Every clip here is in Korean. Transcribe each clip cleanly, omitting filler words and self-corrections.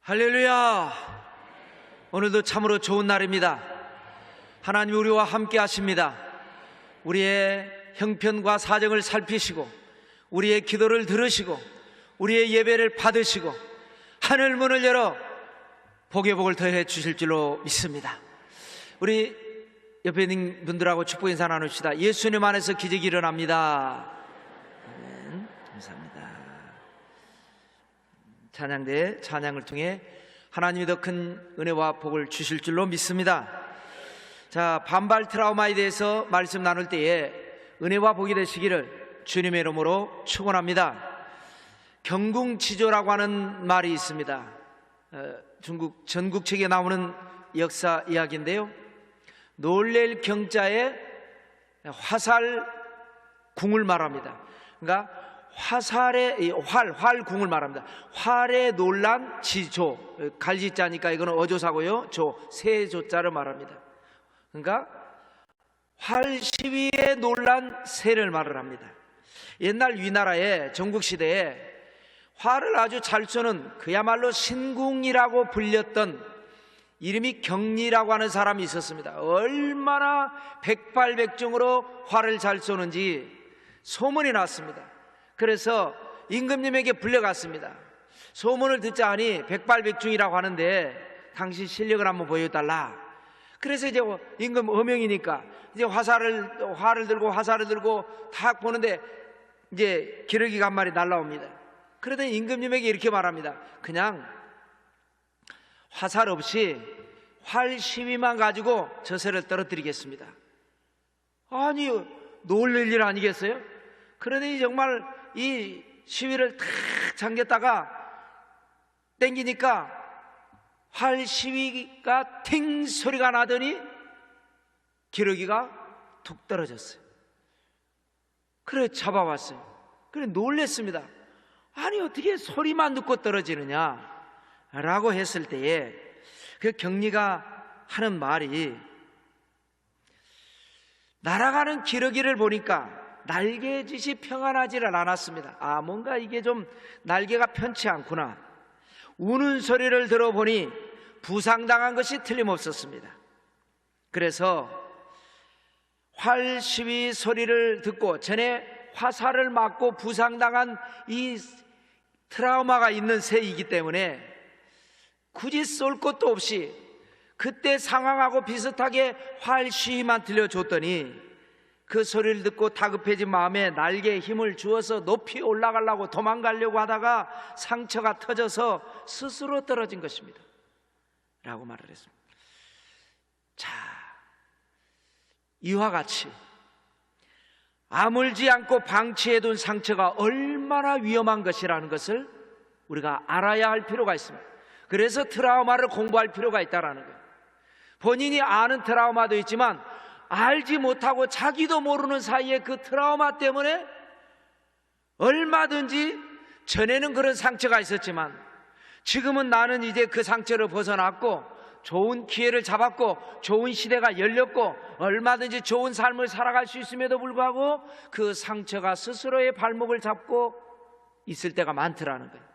할렐루야. 오늘도 참으로 좋은 날입니다. 하나님 우리와 함께 하십니다. 우리의 형편과 사정을 살피시고 우리의 기도를 들으시고 우리의 예배를 받으시고 하늘 문을 열어 복의 복을 더해 주실 줄로 믿습니다. 우리 옆에 있는 분들하고 축복 인사 나눕시다. 예수님 안에서 기적이 일어납니다. 아멘. 감사합니다. 찬양대의 찬양을 통해 하나님이 더 큰 은혜와 복을 주실 줄로 믿습니다. 자, 반발 트라우마에 대해서 말씀 나눌 때에 은혜와 복이 되시기를 주님의 이름으로 축원합니다. 경궁지조라고 하는 말이 있습니다. 중국 전국책에 나오는 역사 이야기인데요, 놀랠 경자에 화살궁을 말합니다. 그러니까 화살의 활궁을 말합니다. 활에 놀란 지조, 갈지자니까 이거는 어조사고요, 세조자를 말합니다. 그러니까 활 시위에 놀란 새를 말을 합니다. 옛날 위나라의 전국시대에 활을 아주 잘 쏘는 그야말로 신궁이라고 불렸던 이름이 경리라고 하는 사람이 있었습니다. 얼마나 백발백중으로 활을 잘 쏘는지 소문이 났습니다. 그래서 임금님에게 불려갔습니다. 소문을 듣자 하니 백발백중이라고 하는데 당신 실력을 한번 보여달라. 그래서 이제 임금 어명이니까 이제 활을 들고 화살을 들고 탁 보는데 이제 기러기가 한 마리 날라옵니다. 그러더니 임금님에게 이렇게 말합니다. 그냥 화살 없이 활 시위만 가지고 저 새를 떨어뜨리겠습니다. 아니, 놀랄 일 아니겠어요? 그러더니 정말 이 시위를 탁 잠겼다가 땡기니까 활 시위가 팅 소리가 나더니 기러기가 툭 떨어졌어요. 그래 잡아왔어요. 그래 놀랬습니다. 아니, 어떻게 소리만 듣고 떨어지느냐 라고 했을 때에 그 경리가 하는 말이, 날아가는 기러기를 보니까 날개짓이 평안하지를 않았습니다. 뭔가 이게 좀 날개가 편치 않구나. 우는 소리를 들어보니 부상당한 것이 틀림없었습니다. 그래서 활 시위 소리를 듣고 전에 화살을 맞고 부상당한 이 트라우마가 있는 새이기 때문에 굳이 쏠 것도 없이 그때 상황하고 비슷하게 활 시위만 들려줬더니 그 소리를 듣고 다급해진 마음에 날개에 힘을 주어서 높이 올라가려고 도망가려고 하다가 상처가 터져서 스스로 떨어진 것입니다 라고 말을 했습니다. 자, 이와 같이 아물지 않고 방치해둔 상처가 얼마나 위험한 것이라는 것을 우리가 알아야 할 필요가 있습니다. 그래서 트라우마를 공부할 필요가 있다는 거예요. 본인이 아는 트라우마도 있지만 알지 못하고 자기도 모르는 사이에 그 트라우마 때문에 얼마든지 전에는 그런 상처가 있었지만 지금은 나는 이제 그 상처를 벗어났고 좋은 기회를 잡았고 좋은 시대가 열렸고 얼마든지 좋은 삶을 살아갈 수 있음에도 불구하고 그 상처가 스스로의 발목을 잡고 있을 때가 많더라는 거예요.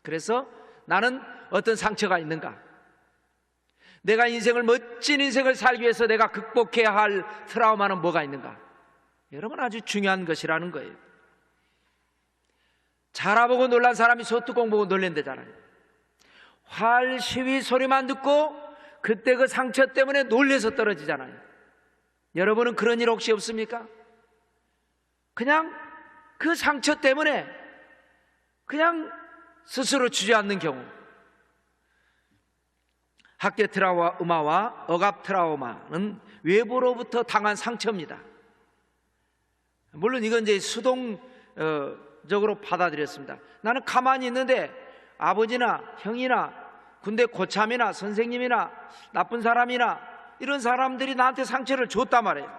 그래서 나는 어떤 상처가 있는가? 내가 인생을, 멋진 인생을 살기 위해서 내가 극복해야 할 트라우마는 뭐가 있는가? 이런 건 아주 중요한 것이라는 거예요. 자라보고 놀란 사람이 소뚜껑 보고 놀랜다잖아요. 활 시위 소리만 듣고 그때 그 상처 때문에 놀래서 떨어지잖아요. 여러분은 그런 일 혹시 없습니까? 그냥 그 상처 때문에 그냥 스스로 주저앉는 경우. 학대 트라우마와 억압 트라우마는 외부로부터 당한 상처입니다. 물론 이건 이제 수동적으로 받아들였습니다. 나는 가만히 있는데 아버지나 형이나 군대 고참이나 선생님이나 나쁜 사람이나 이런 사람들이 나한테 상처를 줬단 말이에요.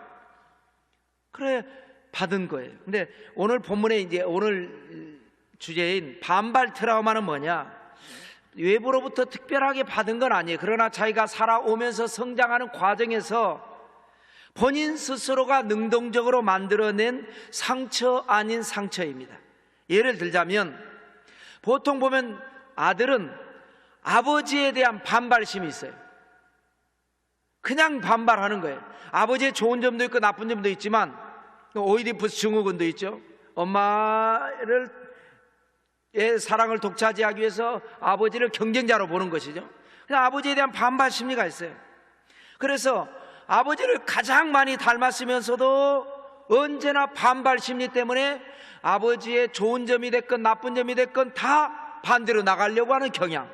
그래 받은 거예요. 근데 오늘 본문에 이제 오늘 주제인 반발 트라우마는 뭐냐? 외부로부터 특별하게 받은 건 아니에요. 그러나 자기가 살아오면서 성장하는 과정에서 본인 스스로가 능동적으로 만들어낸 상처 아닌 상처입니다. 예를 들자면 보통 보면 아들은 아버지에 대한 반발심이 있어요. 그냥 반발하는 거예요. 아버지의 좋은 점도 있고 나쁜 점도 있지만, 오이디푸스 증후군도 있죠. 엄마의 사랑을 독차지하기 위해서 아버지를 경쟁자로 보는 것이죠. 그냥 아버지에 대한 반발 심리가 있어요. 그래서 아버지를 가장 많이 닮았으면서도 언제나 반발 심리 때문에 아버지의 좋은 점이 됐건 나쁜 점이 됐건 다 반대로 나가려고 하는 경향.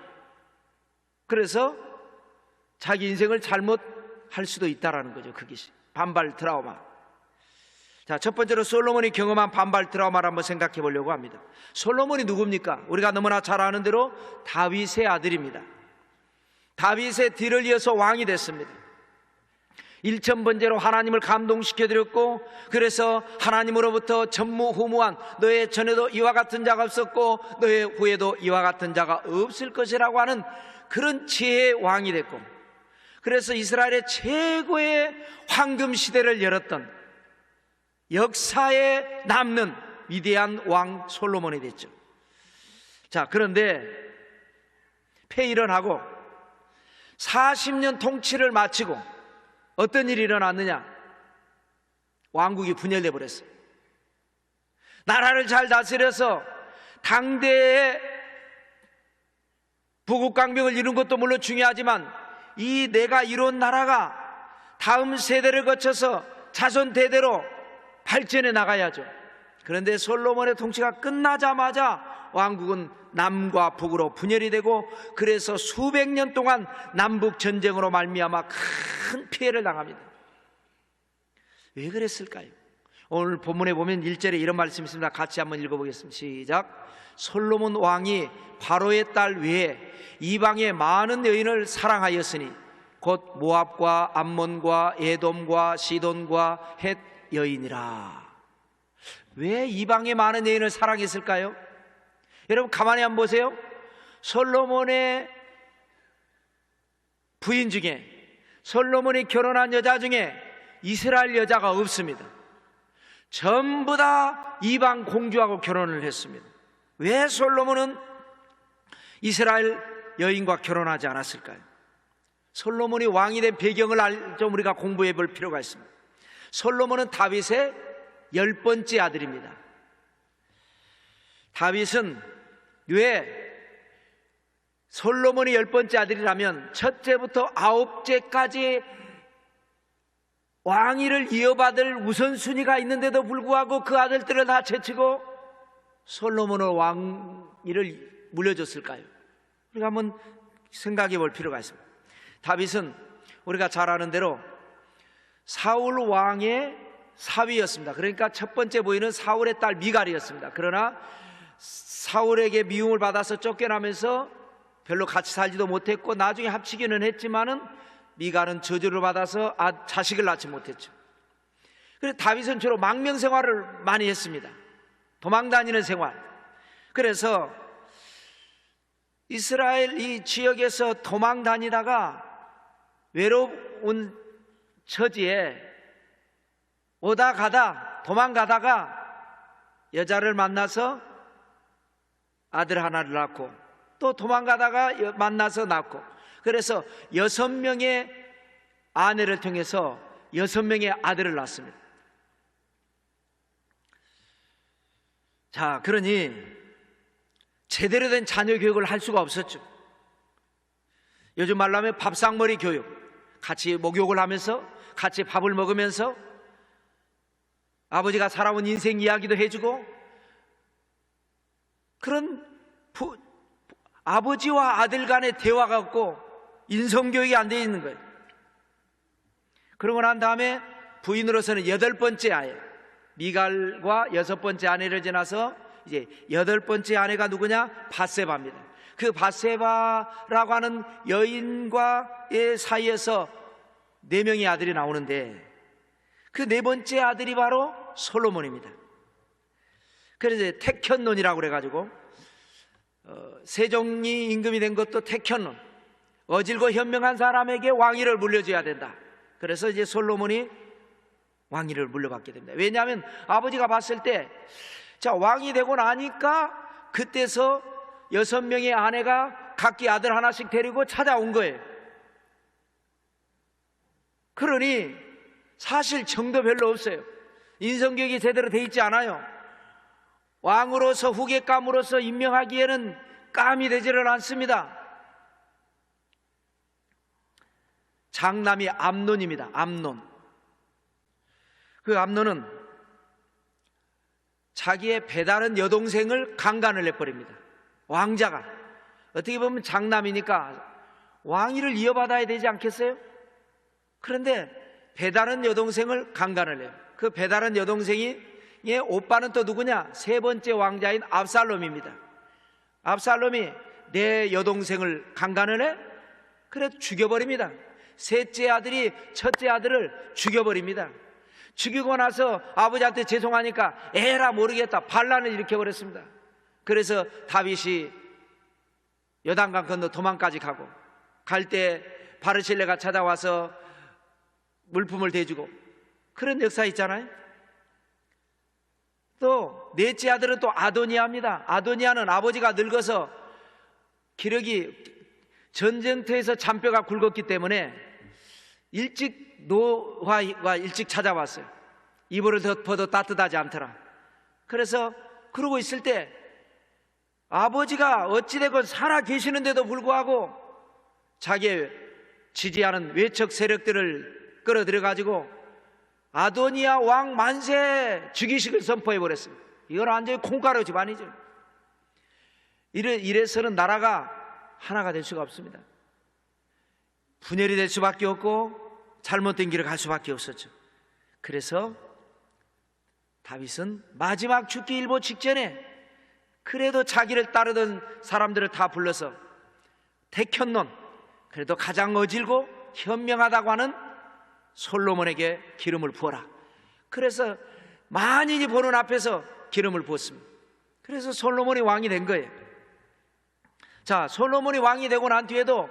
그래서 자기 인생을 잘못할 수도 있다라는 거죠. 그것이 반발 트라우마. 자, 첫 번째로 솔로몬이 경험한 반발 트라우마를 한번 생각해 보려고 합니다. 솔로몬이 누굽니까? 우리가 너무나 잘 아는 대로 다윗의 아들입니다. 다윗의 뒤를 이어서 왕이 됐습니다. 일천번제로 하나님을 감동시켜드렸고, 그래서 하나님으로부터 전무후무한 너의 전에도 이와 같은 자가 없었고 너의 후에도 이와 같은 자가 없을 것이라고 하는 그런 지혜의 왕이 됐고, 그래서 이스라엘의 최고의 황금 시대를 열었던 역사에 남는 위대한 왕 솔로몬이 됐죠. 자, 그런데 폐위를 하고 40년 통치를 마치고 어떤 일이 일어났느냐? 왕국이 분열돼 버렸어요. 나라를 잘 다스려서 당대의 부국강병을 이룬 것도 물론 중요하지만, 이 내가 이룬 나라가 다음 세대를 거쳐서 자손 대대로 발전해 나가야죠. 그런데 솔로몬의 통치가 끝나자마자 왕국은 남과 북으로 분열이 되고, 그래서 수백 년 동안 남북 전쟁으로 말미암아 큰 피해를 당합니다. 왜 그랬을까요? 오늘 본문에 보면 1절에 이런 말씀이 있습니다. 같이 한번 읽어보겠습니다. 시작. 솔로몬 왕이 바로의 딸 외에 이방의 많은 여인을 사랑하였으니 곧 모압과 암몬과 에돔과 시돈과 헷 여인이라. 왜 이방의 많은 여인을 사랑했을까요? 여러분 가만히 한번 보세요. 솔로몬의 부인 중에, 솔로몬이 결혼한 여자 중에 이스라엘 여자가 없습니다. 전부 다 이방 공주하고 결혼을 했습니다. 왜 솔로몬은 이스라엘 여인과 결혼하지 않았을까요? 솔로몬이 왕이 된 배경을 좀 우리가 공부해 볼 필요가 있습니다. 솔로몬은 다윗의 10번째 아들입니다. 다윗은 왜 솔로몬이 10번째 아들이라면 첫째부터 9째까지 왕위를 이어받을 우선순위가 있는데도 불구하고 그 아들들을 다 제치고 솔로몬은 왕위를 물려줬을까요? 우리가 한번 생각해 볼 필요가 있습니다. 다윗은 우리가 잘 아는 대로 사울 왕의 사위였습니다. 그러니까 첫 번째 부인은 사울의 딸 미갈이었습니다. 그러나 사울에게 미움을 받아서 쫓겨나면서 별로 같이 살지도 못했고, 나중에 합치기는 했지만은 미갈은 저주를 받아서 자식을 낳지 못했죠. 그래서 다윗은 주로 망명 생활을 많이 했습니다. 도망 다니는 생활. 그래서 이스라엘 이 지역에서 도망 다니다가 외로운 처지에 오다 가다 도망가다가 여자를 만나서 아들 하나를 낳고, 또 도망가다가 만나서 낳고, 그래서 6명의 아내를 통해서 6명의 아들을 낳습니다. 자, 그러니 제대로 된 자녀 교육을 할 수가 없었죠. 요즘 말로 하면 밥상머리 교육. 같이 목욕을 하면서 같이 밥을 먹으면서 아버지가 살아온 인생 이야기도 해주고, 그런 아버지와 아들 간의 대화가 없고 인성교육이 안 되어 있는 거예요. 그러고 난 다음에 부인으로서는 8번째 아이 미갈과 6번째 아내를 지나서 이제 8번째 아내가 누구냐? 밧세바입니다. 그 밧세바라고 하는 여인과의 사이에서 4명의 아들이 나오는데, 그 4번째 아들이 바로 솔로몬입니다. 그래서 택현론이라고 그래가지고 세종이 임금이 된 것도 택현론, 어질고 현명한 사람에게 왕위를 물려줘야 된다. 그래서 이제 솔로몬이 왕위를 물려받게 됩니다. 왜냐하면 아버지가 봤을 때, 자, 왕이 되고 나니까 그때서 6명의 아내가 각기 아들 하나씩 데리고 찾아온 거예요. 그러니 사실 정도 별로 없어요. 인성교육이 제대로 돼 있지 않아요. 왕으로서 후계감으로서 임명하기에는 감이 되지를 않습니다. 장남이 암논입니다. 암논. 그 암논은 자기의 배다른 여동생을 강간을 해버립니다. 왕자가. 어떻게 보면 장남이니까 왕위를 이어받아야 되지 않겠어요? 그런데 배다른 여동생을 강간을 해요. 그 배다른 여동생이 오빠는 또 누구냐? 세 번째 왕자인 압살롬입니다. 압살롬이 내 여동생을 강간을 해? 그래 죽여버립니다. 셋째 아들이 첫째 아들을 죽여버립니다. 죽이고 나서 아버지한테 죄송하니까 에라 모르겠다 반란을 일으켜버렸습니다. 그래서 다윗이 요단강 건너 도망까지 가고 갈 때 바르실레가 찾아와서 물품을 대주고 그런 역사 있잖아요. 또 넷째 아들은 또 아도니아입니다. 아도니아는 아버지가 늙어서 기력이 전쟁터에서 잔뼈가 굵었기 때문에 일찍 노화가 일찍 찾아왔어요. 이불을 덮어도 따뜻하지 않더라. 그래서 그러고 있을 때 아버지가 어찌되건 살아 계시는데도 불구하고 자기의 지지하는 외척 세력들을 끌어들여 가지고 아도니아 왕 만세 즉위식을 선포해 버렸습니다. 이건 완전히 콩가루 집안이죠. 이래서는 나라가 하나가 될 수가 없습니다. 분열이 될 수밖에 없고 잘못된 길을 갈 수밖에 없었죠. 그래서 다윗은 마지막 죽기 일보 직전에 그래도 자기를 따르던 사람들을 다 불러서 택현논, 그래도 가장 어질고 현명하다고 하는 솔로몬에게 기름을 부어라. 그래서 만인이 보는 앞에서 기름을 부었습니다. 그래서 솔로몬이 왕이 된 거예요. 자, 솔로몬이 왕이 되고 난 뒤에도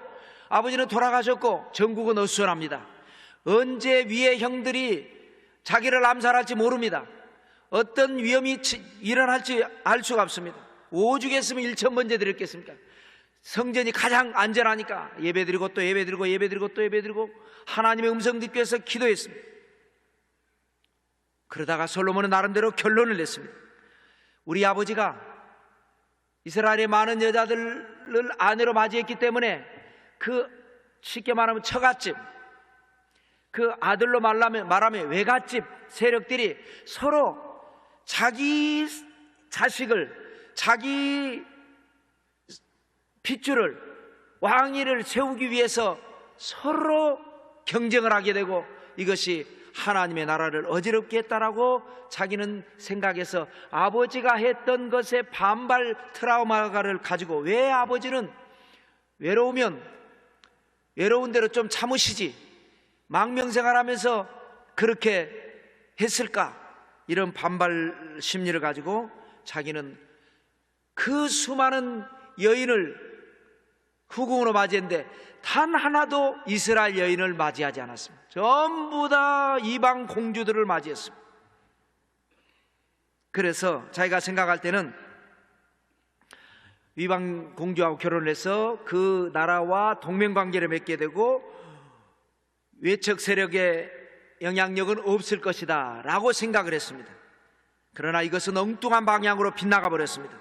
아버지는 돌아가셨고 전국은 어수선합니다. 언제 위의 형들이 자기를 암살할지 모릅니다. 어떤 위험이 일어날지 알 수가 없습니다. 오죽했으면 1,000번째 드렸겠습니까? 성전이 가장 안전하니까 예배드리고 또 예배드리고 예배드리고 또 예배드리고 하나님의 음성 듣기 위해서 기도했습니다. 그러다가 솔로몬은 나름대로 결론을 냈습니다. 우리 아버지가 이스라엘의 많은 여자들을 아내로 맞이했기 때문에 그 쉽게 말하면 처갓집, 그 아들로 말하면 외갓집 세력들이 서로 자기 자식을, 자기 핏줄을, 왕위를 세우기 위해서 서로 경쟁을 하게 되고 이것이 하나님의 나라를 어지럽게 했다라고 자기는 생각해서 아버지가 했던 것에 반발 트라우마를 가지고 왜 아버지는 외로우면 외로운 대로 좀 참으시지 망명생활하면서 그렇게 했을까? 이런 반발 심리를 가지고 자기는 그 수많은 여인을 후궁으로 맞이했는데 단 하나도 이스라엘 여인을 맞이하지 않았습니다. 전부 다 이방 공주들을 맞이했습니다. 그래서 자기가 생각할 때는 이방 공주하고 결혼을 해서 그 나라와 동맹관계를 맺게 되고 외척 세력의 영향력은 없을 것이다 라고 생각을 했습니다. 그러나 이것은 엉뚱한 방향으로 빗나가 버렸습니다.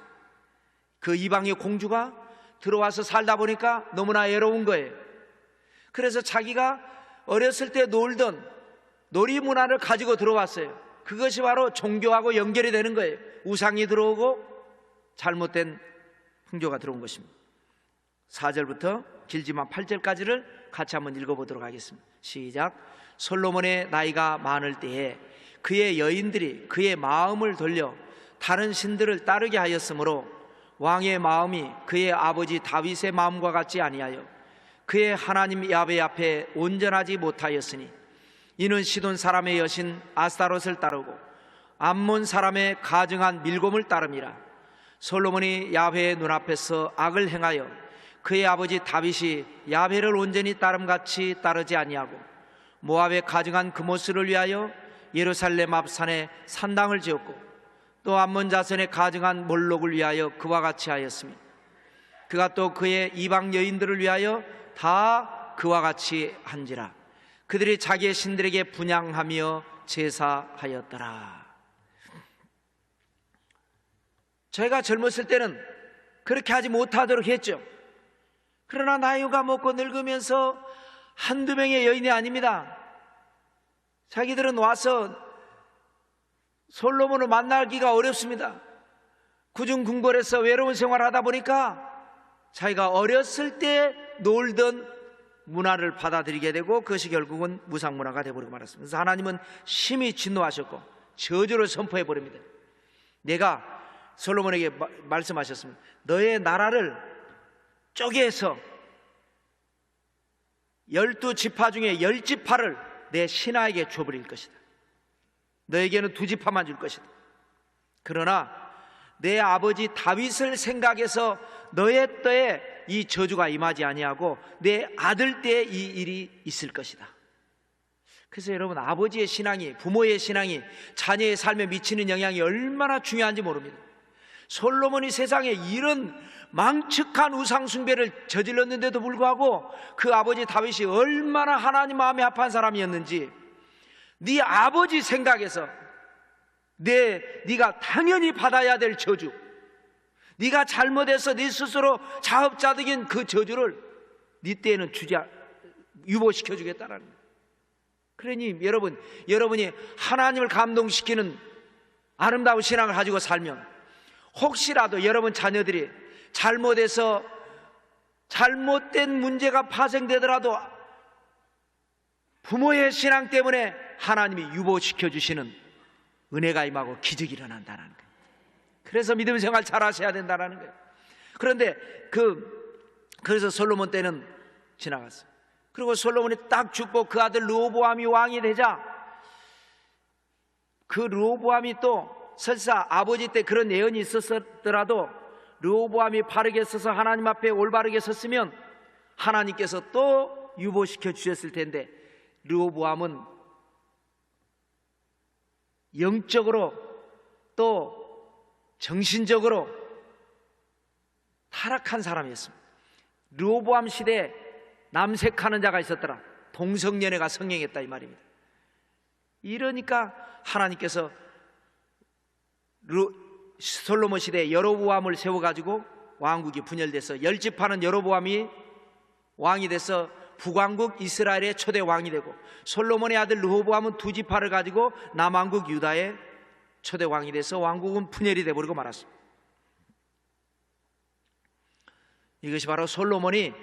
그 이방의 공주가 들어와서 살다 보니까 너무나 외로운 거예요. 그래서 자기가 어렸을 때 놀던 놀이 문화를 가지고 들어왔어요. 그것이 바로 종교하고 연결이 되는 거예요. 우상이 들어오고 잘못된 풍조가 들어온 것입니다. 4절부터 길지만 8절까지를 같이 한번 읽어보도록 하겠습니다. 시작. 솔로몬의 나이가 많을 때에 그의 여인들이 그의 마음을 돌려 다른 신들을 따르게 하였으므로 왕의 마음이 그의 아버지 다윗의 마음과 같지 아니하여 그의 하나님 야훼 앞에 온전하지 못하였으니 이는 시돈 사람의 여신 아스타롯을 따르고 암몬 사람의 가증한 밀곰을 따름이라. 솔로몬이 야훼의 눈앞에서 악을 행하여 그의 아버지 다윗이 야훼를 온전히 따름같이 따르지 아니하고 모압의 가증한 그모스를 위하여 예루살렘 앞 산에 산당을 지었고 또 암몬 자손의 가증한 몰록을 위하여 그와 같이 하였으며 그가 또 그의 이방 여인들을 위하여 다 그와 같이 한지라. 그들이 자기의 신들에게 분향하며 제사하였더라. 저희가 젊었을 때는 그렇게 하지 못하도록 했죠. 그러나 나이가 먹고 늙으면서 한두 명의 여인이 아닙니다. 자기들은 와서 솔로몬을 만나기가 어렵습니다. 구중궁궐에서 외로운 생활을 하다 보니까 자기가 어렸을 때 놀던 문화를 받아들이게 되고 그것이 결국은 무상문화가 되어버리고 말았습니다. 그래서 하나님은 심히 진노하셨고 저주를 선포해 버립니다. 내가 솔로몬에게 말씀하셨습니다. 너의 나라를 쪼개서 12지파 중에 10지파를 내 신하에게 줘버릴 것이다. 너에게는 2지파만 줄 것이다. 그러나 내 아버지 다윗을 생각해서 너의 때에 이 저주가 임하지 아니하고 내 아들 때에 이 일이 있을 것이다. 그래서 여러분, 아버지의 신앙이, 부모의 신앙이 자녀의 삶에 미치는 영향이 얼마나 중요한지 모릅니다. 솔로몬이 세상에 이런 망측한 우상 숭배를 저질렀는데도 불구하고 그 아버지 다윗이 얼마나 하나님 마음에 합한 사람이었는지, 네 아버지 생각에서 네가 당연히 받아야 될 저주, 네가 잘못해서 네 스스로 자업자득인 그 저주를 네 때에는 유보시켜 주겠다라는 거예요. 그러니 여러분이 하나님을 감동시키는 아름다운 신앙을 가지고 살면, 혹시라도 여러분 자녀들이 잘못해서 잘못된 문제가 파생되더라도 부모의 신앙 때문에 하나님이 유보시켜 주시는 은혜가 임하고 기적이 일어난다는 거예요. 그래서 믿음 생활 잘 하셔야 된다는 거예요. 그런데 그래서 솔로몬 때는 지나갔어요. 그리고 솔로몬이 딱 죽고 그 아들 르호보암이 왕이 되자, 그 르호보암이 또 설사 아버지 때 그런 예언이 있었더라도 르호보암이 바르게 서서 하나님 앞에 올바르게 섰으면 하나님께서 또 유보시켜 주셨을 텐데, 르호보암은 영적으로 또 정신적으로 타락한 사람이었습니다. 르호보암 시대에 남색하는 자가 있었더라. 동성연애가 성행했다 이 말입니다. 이러니까 하나님께서 솔로몬 시대에 여로보암을 세워가지고 왕국이 분열돼서 10지파는 여로보암이 왕이 돼서 북왕국 이스라엘의 초대 왕이 되고, 솔로몬의 아들 르호보암은 2지파를 가지고 남왕국 유다의 초대 왕이 돼서 왕국은 분열이 되어버리고 말았습니다. 이것이 바로 솔로몬이,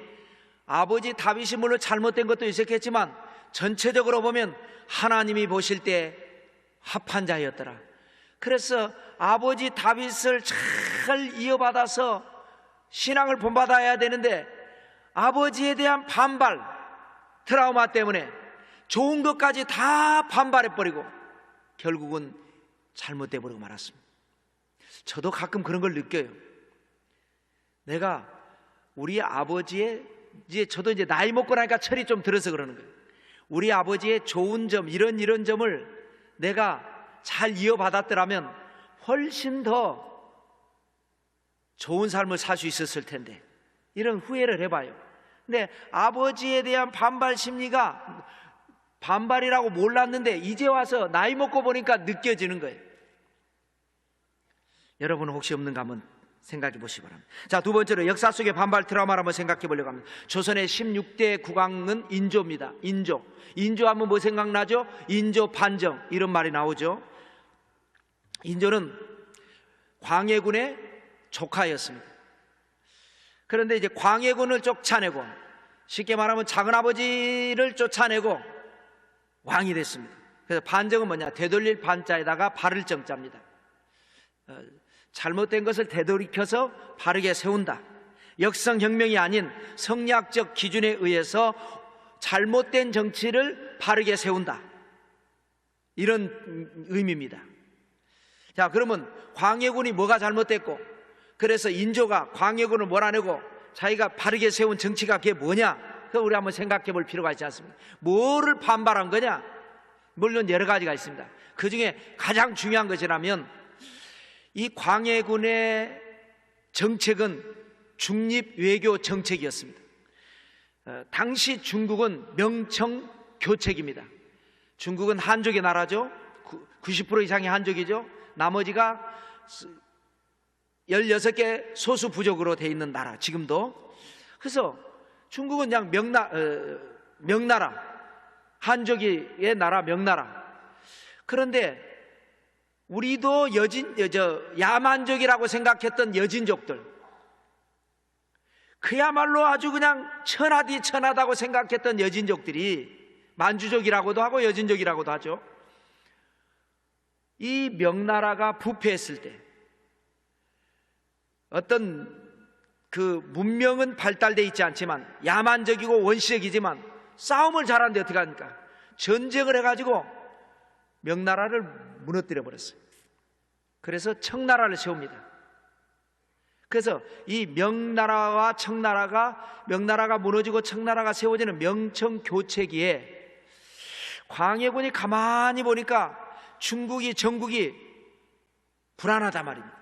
아버지 다윗이 물론 잘못된 것도 있었겠지만 전체적으로 보면 하나님이 보실 때 합한 자였더라. 그래서 아버지 다윗을 잘 이어받아서 신앙을 본받아야 되는데, 아버지에 대한 반발, 트라우마 때문에 좋은 것까지 다 반발해버리고 결국은 잘못돼버리고 말았습니다. 저도 가끔 그런 걸 느껴요. 내가 우리 아버지의, 저도 이제 나이 먹고 나니까 철이 좀 들어서 그러는 거예요. 우리 아버지의 좋은 점, 이런 점을 내가 잘 이어받았더라면 훨씬 더 좋은 삶을 살 수 있었을 텐데, 이런 후회를 해봐요. 근데 아버지에 대한 반발 심리가 반발이라고 몰랐는데 이제 와서 나이 먹고 보니까 느껴지는 거예요. 여러분은 혹시 없는가 한번 생각해 보시기 바랍니다. 자, 두 번째로 역사 속의 반발 트라우마를 한번 생각해 보려고 합니다. 조선의 16대 국왕은 인조입니다. 인조하면 뭐 생각나죠? 인조 반정, 이런 말이 나오죠. 인조는 광해군의 조카였습니다. 그런데 이제 광해군을 쫓아내고, 쉽게 말하면 작은아버지를 쫓아내고 왕이 됐습니다. 그래서 반정은 뭐냐? 되돌릴 반자에다가 바를 정자입니다. 잘못된 것을 되돌이켜서 바르게 세운다. 역성혁명이 아닌 성리학적 기준에 의해서 잘못된 정치를 바르게 세운다, 이런 의미입니다. 자, 그러면 광해군이 뭐가 잘못됐고, 그래서 인조가 광해군을 몰아내고 자기가 바르게 세운 정치가 그게 뭐냐? 그거 우리 한번 생각해 볼 필요가 있지 않습니까? 뭐를 반발한 거냐? 물론 여러 가지가 있습니다. 그 중에 가장 중요한 것이라면, 이 광해군의 정책은 중립 외교 정책이었습니다. 당시 중국은 명청교책입니다. 중국은 한족의 나라죠. 90% 이상이 한족이죠. 나머지가 16개 소수 부족으로 되어 있는 나라, 지금도. 그래서 중국은 그냥 명나라, 한족의 나라, 명나라. 그런데 우리도 야만족이라고 생각했던 여진족들, 그야말로 아주 그냥 천하디 천하다고 생각했던 여진족들이, 만주족이라고도 하고 여진족이라고도 하죠. 이 명나라가 부패했을 때 어떤 그 문명은 발달되어 있지 않지만 야만적이고 원시적이지만 싸움을 잘하는데 어떻게 합니까? 전쟁을 해가지고 명나라를 무너뜨려 버렸어요. 그래서 청나라를 세웁니다. 그래서 이 명나라와 청나라가, 명나라가 무너지고 청나라가 세워지는 명청교체기에 광해군이 가만히 보니까 전국이 불안하단 말입니다.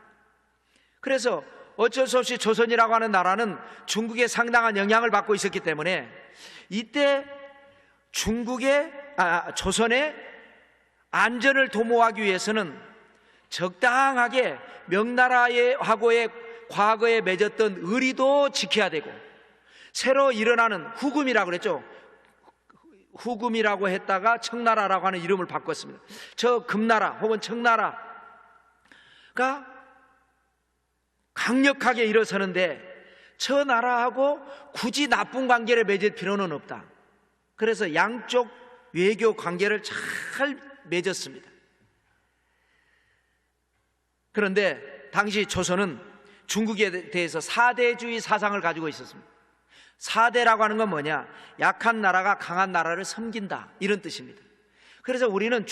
그래서 어쩔 수 없이 조선이라고 하는 나라는 중국에 상당한 영향을 받고 있었기 때문에 이때 조선의 안전을 도모하기 위해서는 적당하게 명나라하고의 과거에 맺었던 의리도 지켜야 되고, 새로 일어나는 후금이라고 그랬죠. 후금이라고 했다가 청나라라고 하는 이름을 바꿨습니다. 저 금나라 혹은 청나라가 강력하게 일어서는데 저 나라하고 굳이 나쁜 관계를 맺을 필요는 없다. 그래서 양쪽 외교 관계를 잘 맺었습니다. 그런데 당시 조선은 중국에 대해서 사대주의 사상을 가지고 있었습니다. 사대라고 하는 건 뭐냐? 약한 나라가 강한 나라를 섬긴다, 이런 뜻입니다. 그래서 우리는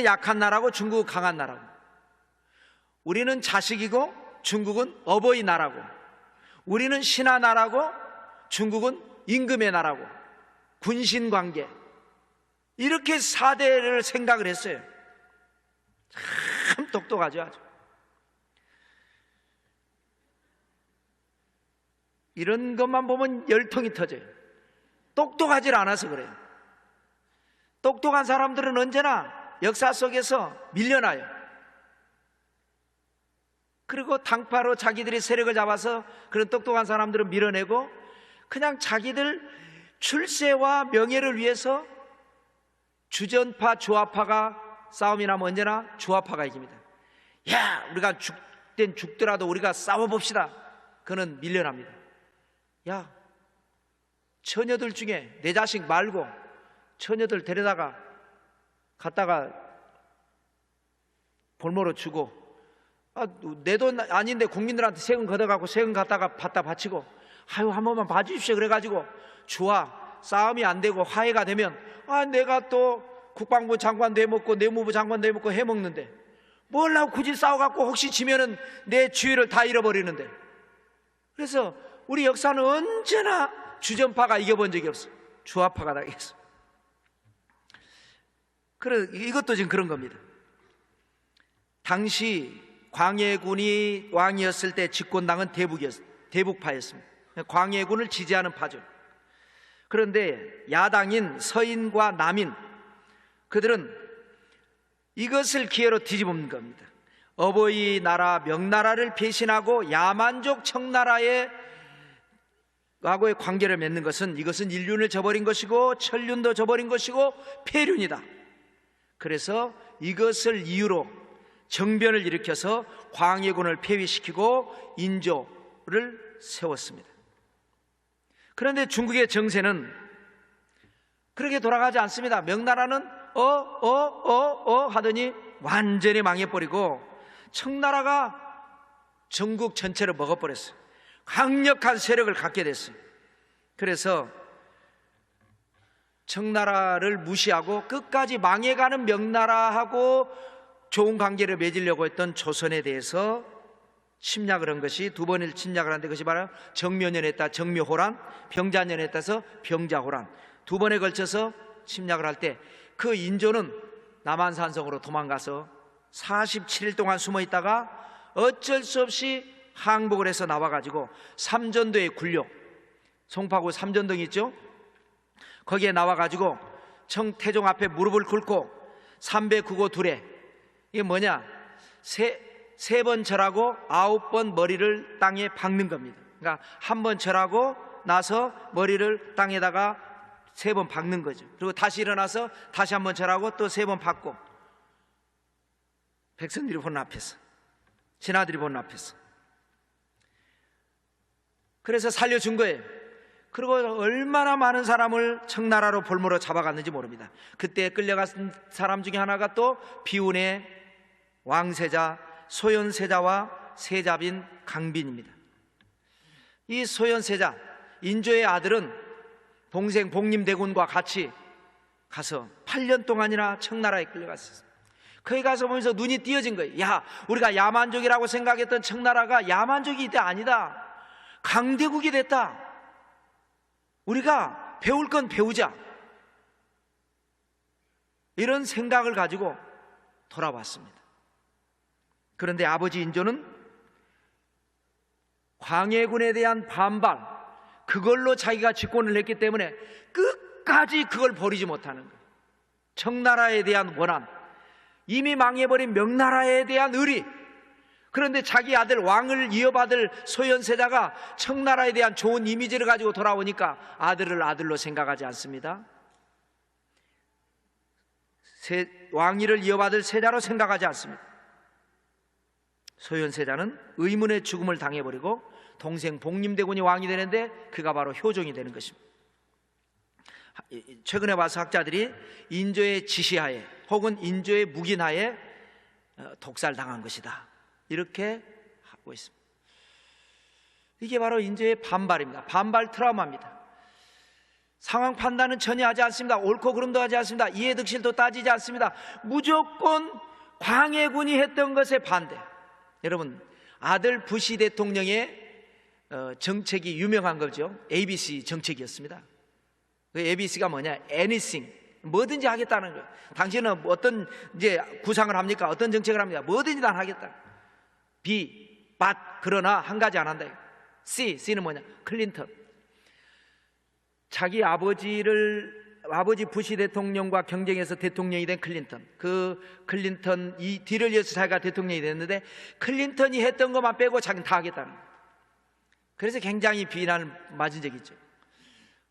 약한 나라고 중국은 강한 나라고, 우리는 자식이고 중국은 어버이 나라고, 우리는 신하 나라고 중국은 임금의 나라고, 군신관계, 이렇게 사대를 생각을 했어요. 참 똑똑하죠, 아주. 이런 것만 보면 열통이 터져요. 똑똑하질 않아서 그래요. 똑똑한 사람들은 언제나 역사 속에서 밀려나요. 그리고 당파로 자기들이 세력을 잡아서 그런 똑똑한 사람들은 밀어내고, 그냥 자기들 출세와 명예를 위해서 주전파, 주화파가 싸움이 나면 언제나 주화파가 이깁니다. 야, 우리가 죽더라도 우리가 싸워봅시다. 그는 밀려납니다. 야, 처녀들 중에 내 자식 말고 처녀들 데려다가 갔다가 볼모로 주고, 내 돈 아닌데 국민들한테 세금 걷어갖고 세금 갖다가 받다 바치고, 아유 한 번만 봐주십시오 그래가지고 싸움이 안 되고 화해가 되면, 내가 또 국방부 장관도 해먹고 내무부 장관도 해먹고 해먹는데 뭘 하고 굳이 싸워갖고 혹시 지면은 내 주위를 다 잃어버리는데. 그래서 우리 역사는 언제나 주전파가 이겨본 적이 없어. 주화파가 나겠어. 그래, 이것도 지금 그런 겁니다. 당시 광해군이 왕이었을 때 집권당은 대북파였습니다. 광해군을 지지하는 파죠. 그런데 야당인 서인과 남인, 그들은 이것을 기회로 뒤집은 겁니다. 어버이 나라 명나라를 배신하고 야만족 청나라의 과거의 관계를 맺는 것은, 이것은 인륜을 저버린 것이고 천륜도 저버린 것이고 폐륜이다. 그래서 이것을 이유로 정변을 일으켜서 광해군을 폐위시키고 인조를 세웠습니다. 그런데 중국의 정세는 그렇게 돌아가지 않습니다. 명나라는 하더니 완전히 망해버리고 청나라가 전국 전체를 먹어버렸어요. 강력한 세력을 갖게 됐어요. 그래서 청나라를 무시하고 끝까지 망해가는 명나라하고 좋은 관계를 맺으려고 했던 조선에 대해서 침략을 한 것이, 두 번을 침략을 한데 그것이 바로 정묘년에 따라 정묘호란, 병자년에 따라서 병자호란, 두 번에 걸쳐서 침략을 할 때 그 인조는 남한산성으로 도망가서 47일 동안 숨어 있다가 어쩔 수 없이 항복을 해서 나와가지고 삼전도에 굴려, 송파구 삼전동 있죠? 거기에 나와가지고 청태종 앞에 무릎을 꿇고 삼배 구고 두례, 이게 뭐냐, 세 번 절하고 9번 머리를 땅에 박는 겁니다. 그러니까 한 번 절하고 나서 머리를 땅에다가 3번 박는 거죠. 그리고 다시 일어나서 다시 한 번 절하고 또 3번 박고, 백성들이 보는 앞에서, 신하들이 보는 앞에서. 그래서 살려준 거예요. 그리고 얼마나 많은 사람을 청나라로 볼모로 잡아갔는지 모릅니다. 그때 끌려간 사람 중에 하나가 또 비운의 왕세자 소현세자와 세자빈 강빈입니다. 이 소현세자, 인조의 아들은 동생 복림대군과 같이 가서 8년 동안이나 청나라에 끌려갔어요. 거기 가서 보면서 눈이 띄어진 거예요. 야, 우리가 야만족이라고 생각했던 청나라가 야만족이 이때 아니다. 강대국이 됐다. 우리가 배울 건 배우자. 이런 생각을 가지고 돌아왔습니다. 그런데 아버지 인조는 광해군에 대한 반발, 그걸로 자기가 집권을 했기 때문에 끝까지 그걸 버리지 못하는 거예요. 청나라에 대한 원한, 이미 망해버린 명나라에 대한 의리. 그런데 자기 아들 왕을 이어받을 소현세자가 청나라에 대한 좋은 이미지를 가지고 돌아오니까 아들을 아들로 생각하지 않습니다. 왕위를 이어받을 세자로 생각하지 않습니다. 소현세자는 의문의 죽음을 당해버리고 동생 복림대군이 왕이 되는데 그가 바로 효종이 되는 것입니다. 최근에 와서 학자들이 인조의 지시하에 혹은 인조의 묵인하에 독살당한 것이다, 이렇게 하고 있습니다. 이게 바로 인조의 반발입니다. 반발 트라우마입니다. 상황 판단은 전혀 하지 않습니다. 옳고 그름도 하지 않습니다. 이해득실도 따지지 않습니다. 무조건 광해군이 했던 것에 반대. 여러분, 아들 부시 대통령의 정책이 유명한 거죠. ABC 정책이었습니다. 그 ABC가 뭐냐? Anything, 뭐든지 하겠다는 거예요. 당신은 어떤 이제 구상을 합니까? 어떤 정책을 합니까? 뭐든지 난 하겠다. B, but, 그러나 한 가지 안 한다. C는 뭐냐? 클린턴. 자기 아버지 부시 대통령과 경쟁해서 대통령이 된 클린턴. 그 클린턴 이 뒤를 이어서 자기가 대통령이 됐는데 클린턴이 했던 것만 빼고 자기는 다 하겠다는 거예요. 그래서 굉장히 비난을 맞은 적이 있죠.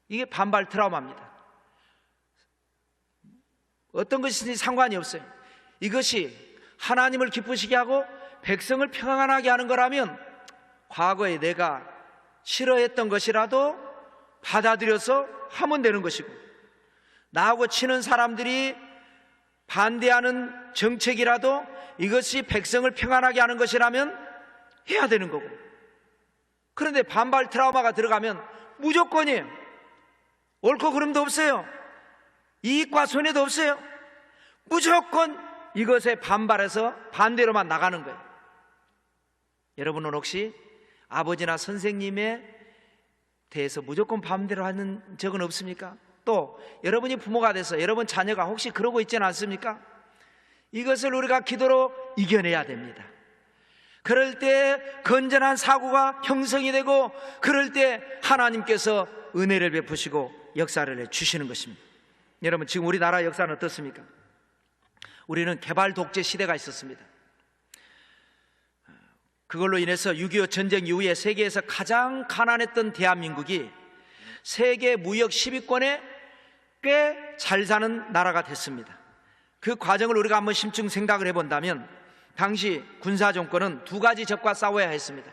이게 반발 트라우마입니다. 어떤 것이든지 상관이 없어요. 이것이 하나님을 기쁘시게 하고 백성을 평안하게 하는 거라면 과거에 내가 싫어했던 것이라도 받아들여서 하면 되는 것이고, 나하고 치는 사람들이 반대하는 정책이라도 이것이 백성을 평안하게 하는 것이라면 해야 되는 거고. 그런데 반발 트라우마가 들어가면 무조건이에요. 옳고 그름도 없어요. 이익과 손해도 없어요. 무조건 이것에 반발해서 반대로만 나가는 거예요. 여러분은 혹시 아버지나 선생님에 대해서 무조건 반대로 하는 적은 없습니까? 또 여러분이 부모가 돼서 여러분 자녀가 혹시 그러고 있지는 않습니까? 이것을 우리가 기도로 이겨내야 됩니다. 그럴 때 건전한 사고가 형성이 되고, 그럴 때 하나님께서 은혜를 베푸시고 역사를 해주시는 것입니다. 여러분, 지금 우리나라 역사는 어떻습니까? 우리는 개발 독재 시대가 있었습니다. 그걸로 인해서 6.25 전쟁 이후에 세계에서 가장 가난했던 대한민국이 세계 무역 10위권에 꽤 잘 사는 나라가 됐습니다. 그 과정을 우리가 한번 심층 생각을 해본다면, 당시 군사정권은 두 가지 적과 싸워야 했습니다.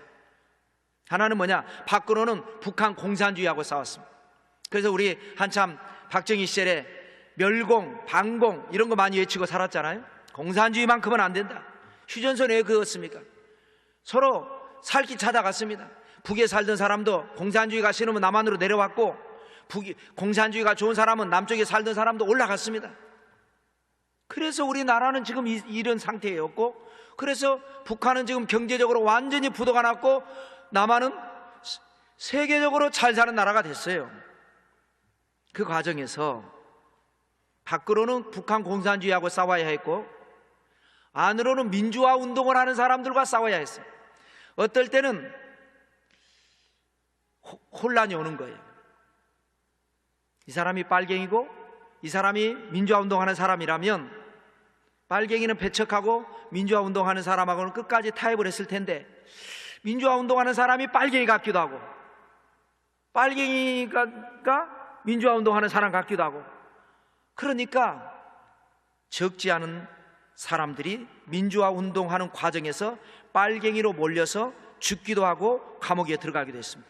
하나는 뭐냐? 밖으로는 북한 공산주의하고 싸웠습니다. 그래서 우리 한참 박정희 시절에 멸공, 반공 이런 거 많이 외치고 살았잖아요. 공산주의만큼은 안 된다. 휴전선 왜 그었습니까? 서로 살기 찾아갔습니다. 북에 살던 사람도 공산주의가 싫으면 남한으로 내려왔고, 공산주의가 좋은 사람은 남쪽에 살던 사람도 올라갔습니다. 그래서 우리나라는 지금 이런 상태였고, 그래서 북한은 지금 경제적으로 완전히 부도가 났고, 남한은 세계적으로 잘 사는 나라가 됐어요. 그 과정에서 밖으로는 북한 공산주의하고 싸워야 했고, 안으로는 민주화 운동을 하는 사람들과 싸워야 했어요. 어떨 때는 혼란이 오는 거예요. 이 사람이 빨갱이고 이 사람이 민주화 운동하는 사람이라면 빨갱이는 배척하고 민주화 운동하는 사람하고는 끝까지 타협을 했을 텐데, 민주화 운동하는 사람이 빨갱이 같기도 하고 빨갱이가 민주화 운동하는 사람 같기도 하고, 그러니까 적지 않은 사람들이 민주화 운동하는 과정에서 빨갱이로 몰려서 죽기도 하고 감옥에 들어가기도 했습니다.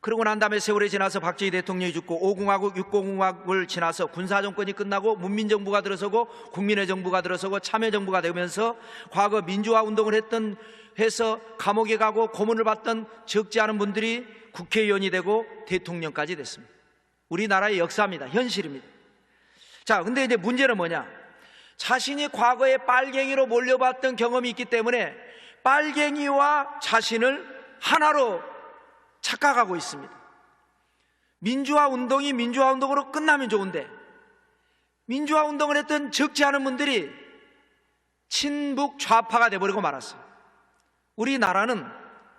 그러고 난 다음에 세월이 지나서 박정희 대통령이 죽고 5공화국, 6공화국을 지나서 군사정권이 끝나고 문민정부가 들어서고 국민의 정부가 들어서고 참여정부가 되면서 과거 민주화 운동을 해서 감옥에 가고 고문을 받던 적지 않은 분들이 국회의원이 되고 대통령까지 됐습니다. 우리나라의 역사입니다. 현실입니다. 자, 근데 이제 문제는 뭐냐? 자신이 과거에 빨갱이로 몰려봤던 경험이 있기 때문에 빨갱이와 자신을 하나로 착각하고 있습니다. 민주화 운동이 민주화 운동으로 끝나면 좋은데, 민주화 운동을 했던 적지 않은 분들이 친북 좌파가 돼버리고 말았어요. 우리나라는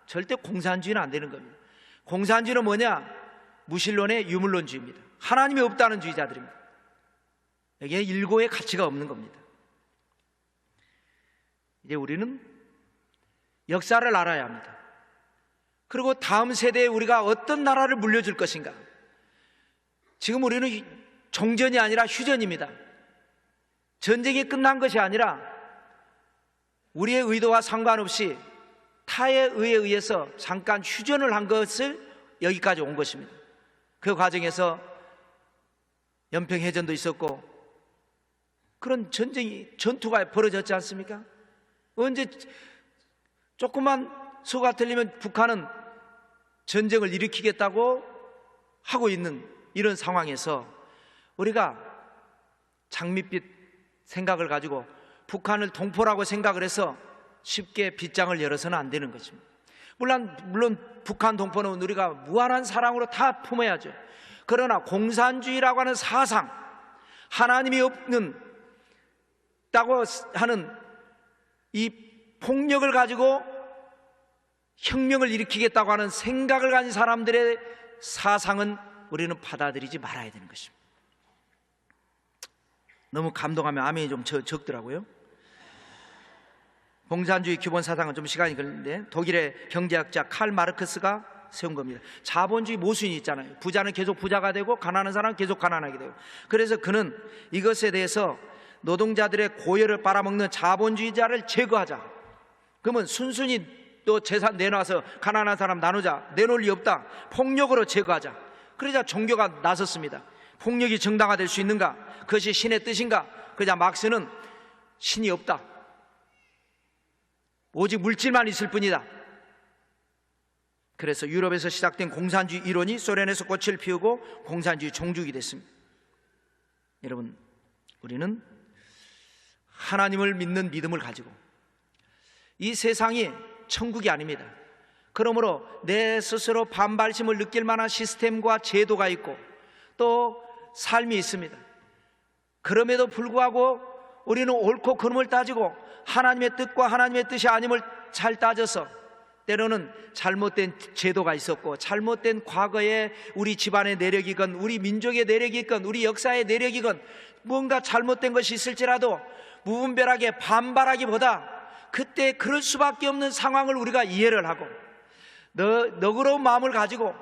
절대 공산주의는 안 되는 겁니다. 공산주의는 뭐냐? 무신론의 유물론주의입니다. 하나님이 없다는 주의자들입니다. 여기에 일고의 가치가 없는 겁니다. 이제 우리는 역사를 알아야 합니다. 그리고 다음 세대에 우리가 어떤 나라를 물려줄 것인가. 지금 우리는 종전이 아니라 휴전입니다. 전쟁이 끝난 것이 아니라 우리의 의도와 상관없이 타의 의에 의해서 잠깐 휴전을 한 것을 여기까지 온 것입니다. 그 과정에서 연평해전도 있었고 그런 전투가 벌어졌지 않습니까? 언제 조금만 소가 틀리면 북한은 전쟁을 일으키겠다고 하고 있는 이런 상황에서 우리가 장밋빛 생각을 가지고 북한을 동포라고 생각을 해서 쉽게 빗장을 열어서는 안 되는 것입니다. 물론 북한 동포는 우리가 무한한 사랑으로 다 품어야죠. 그러나 공산주의라고 하는 사상, 하나님이 없는 다고 하는 이 폭력을 가지고 혁명을 일으키겠다고 하는 생각을 가진 사람들의 사상은 우리는 받아들이지 말아야 되는 것입니다. 너무 감동하면 아멘이 좀 적더라고요. 공산주의 기본 사상은 좀 시간이 걸리는데 독일의 경제학자 칼 마르크스가 세운 겁니다. 자본주의 모순이 있잖아요. 부자는 계속 부자가 되고 가난한 사람은 계속 가난하게 되고, 그래서 그는 이것에 대해서 노동자들의 고열을 빨아먹는 자본주의자를 제거하자. 그러면 순순히 또 재산 내놔서 가난한 사람 나누자, 내놓을 리 없다. 폭력으로 제거하자. 그러자 종교가 나섰습니다. 폭력이 정당화될 수 있는가? 그것이 신의 뜻인가? 그러자 막스는 신이 없다. 오직 물질만 있을 뿐이다. 그래서 유럽에서 시작된 공산주의 이론이 소련에서 꽃을 피우고 공산주의 종족이 됐습니다. 여러분, 우리는 하나님을 믿는 믿음을 가지고 이 세상이 천국이 아닙니다. 그러므로 내 스스로 반발심을 느낄 만한 시스템과 제도가 있고 또 삶이 있습니다. 그럼에도 불구하고 우리는 옳고 그름을 따지고 하나님의 뜻과 하나님의 뜻이 아님을 잘 따져서 때로는 잘못된 제도가 있었고 잘못된 과거에 우리 집안의 내력이건 우리 민족의 내력이건 우리 역사의 내력이건 뭔가 잘못된 것이 있을지라도 무분별하게 반발하기보다 그때 그럴 수밖에 없는 상황을 우리가 이해를 하고 너그러운 마음을 가지고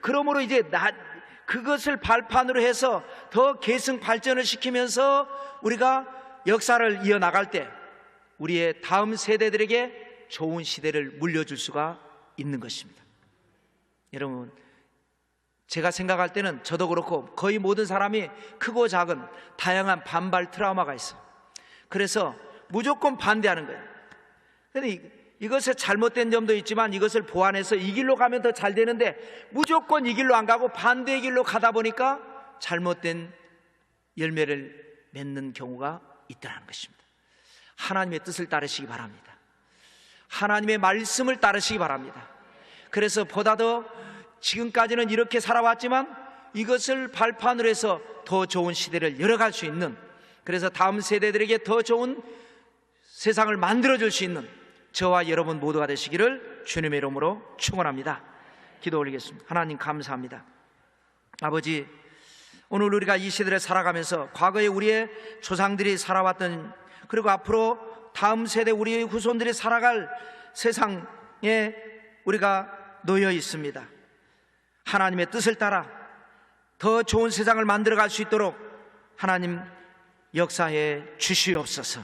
그러므로 이제 그것을 발판으로 해서 더 계승 발전을 시키면서 우리가 역사를 이어나갈 때 우리의 다음 세대들에게 좋은 시대를 물려줄 수가 있는 것입니다. 여러분, 제가 생각할 때는 저도 그렇고 거의 모든 사람이 크고 작은 다양한 반발 트라우마가 있어요. 그래서 무조건 반대하는 거예요. 그런데 이것에 잘못된 점도 있지만 이것을 보완해서 이 길로 가면 더 잘 되는데 무조건 이 길로 안 가고 반대의 길로 가다 보니까 잘못된 열매를 맺는 경우가 있다는 것입니다. 하나님의 뜻을 따르시기 바랍니다. 하나님의 말씀을 따르시기 바랍니다. 그래서 보다 더 지금까지는 이렇게 살아왔지만 이것을 발판으로 해서 더 좋은 시대를 열어갈 수 있는, 그래서 다음 세대들에게 더 좋은 세상을 만들어줄 수 있는 저와 여러분 모두가 되시기를 주님의 이름으로 축원합니다. 기도 올리겠습니다. 하나님 감사합니다. 아버지, 오늘 우리가 이 시대를 살아가면서 과거에 우리의 조상들이 살아왔던, 그리고 앞으로 다음 세대 우리의 후손들이 살아갈 세상에 우리가 놓여 있습니다. 하나님의 뜻을 따라 더 좋은 세상을 만들어갈 수 있도록 하나님 역사해 주시옵소서.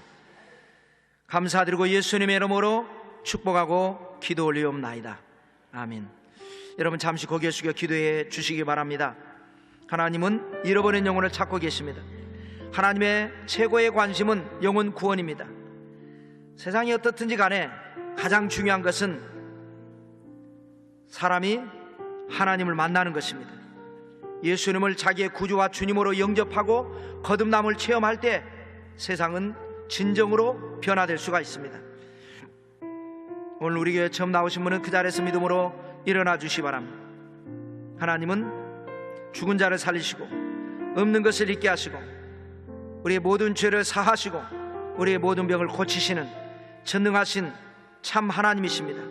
감사드리고 예수님의 이름으로 축복하고 기도 올리옵나이다. 아멘. 여러분 잠시 고개 숙여 기도해 주시기 바랍니다. 하나님은 잃어버린 영혼을 찾고 계십니다. 하나님의 최고의 관심은 영혼 구원입니다. 세상이 어떻든지 간에 가장 중요한 것은 사람이 하나님을 만나는 것입니다. 예수님을 자기의 구주와 주님으로 영접하고 거듭남을 체험할 때 세상은 진정으로 변화될 수가 있습니다. 오늘 우리 교회 처음 나오신 분은 그 자리에서 믿음으로 일어나 주시기 바랍니다. 하나님은 죽은 자를 살리시고 없는 것을 있게 하시고 우리의 모든 죄를 사하시고 우리의 모든 병을 고치시는 전능하신 참 하나님이십니다.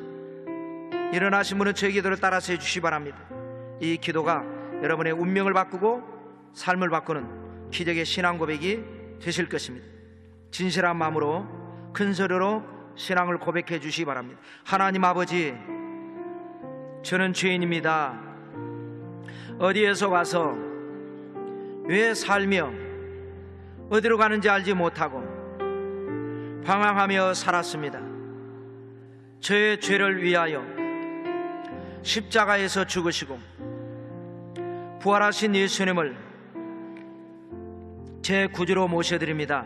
일어나신 분은 저의 기도를 따라서 해주시기 바랍니다. 이 기도가 여러분의 운명을 바꾸고 삶을 바꾸는 기적의 신앙 고백이 되실 것입니다. 진실한 마음으로 큰 소리로 신앙을 고백해 주시기 바랍니다. 하나님 아버지, 저는 죄인입니다. 어디에서 와서 왜 살며 어디로 가는지 알지 못하고 방황하며 살았습니다. 저의 죄를 위하여 십자가에서 죽으시고 부활하신 예수님을 제 구주로 모셔드립니다.